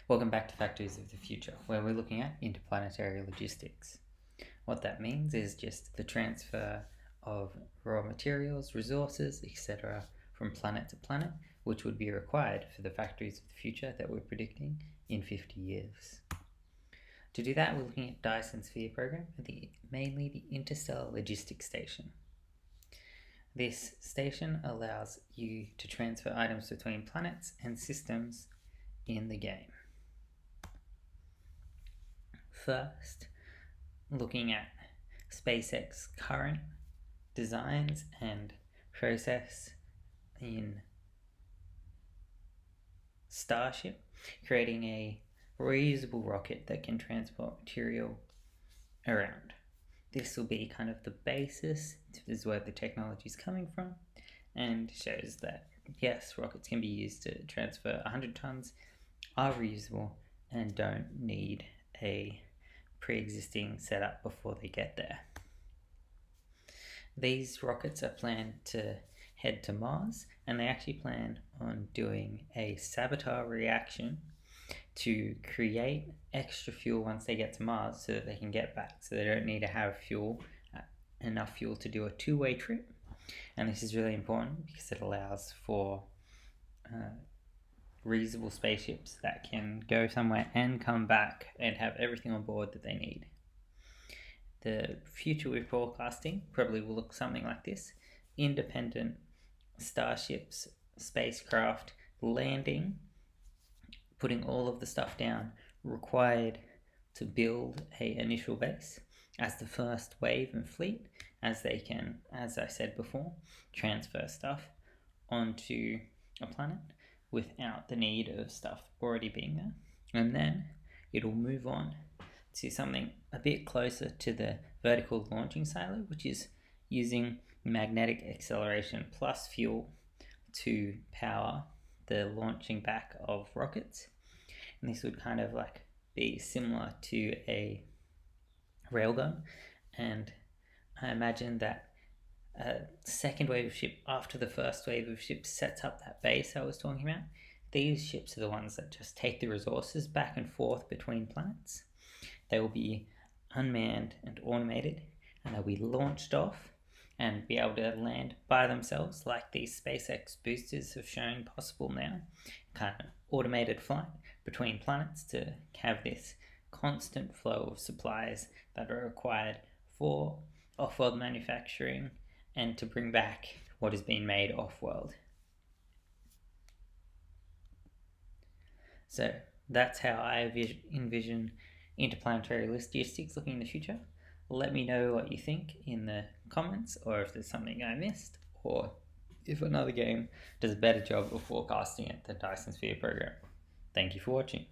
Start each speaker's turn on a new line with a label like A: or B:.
A: Welcome back to Factories of the Future, where we're looking at interplanetary logistics. What that means is just the transfer of raw materials, resources, etc. from planet to planet, which would be required for the factories of the future that we're predicting in 50 years. To do that, we're looking at Dyson Sphere program, mainly the Interstellar Logistics Station. This station allows you to transfer items between planets and systems in the game. First, looking at SpaceX's current designs and process in Starship, creating a reusable rocket that can transport material around. This will be kind of the basis, this is where the technology is coming from, and shows that yes, rockets can be used to transfer 100 tons, are reusable, and don't need a pre-existing setup before they get there. These rockets are planned to head to Mars, and they actually plan on doing a saboteur reaction to create extra fuel once they get to Mars so that they can get back, so they don't need to have enough fuel to do a two-way trip. And this is really important because it allows for reusable spaceships that can go somewhere and come back and have everything on board that they need. The future we're forecasting probably will look something like this: independent starships, spacecraft landing, putting all of the stuff down required to build an initial base as the first wave and fleet, as they can, as I said before, transfer stuff onto a planet without the need of stuff already being there. And then it'll move on to something a bit closer to the vertical launching silo, which is using magnetic acceleration plus fuel to power the launching back of rockets. And this would kind of like be similar to a railgun, and I imagine that a second wave of ship after the first wave of ships sets up that base I was talking about. These ships are the ones that just take the resources back and forth between planets. They will be unmanned and automated, and they'll be launched off and be able to land by themselves like these SpaceX boosters have shown possible now. Kind of automated flight between planets to have this constant flow of supplies that are required for off-world manufacturing and to bring back what has been made off-world. So that's how I envision interplanetary logistics looking in the future. Let me know what you think in the comments, or if there's something I missed, or if another game does a better job of forecasting it than Dyson Sphere program. Thank you for watching.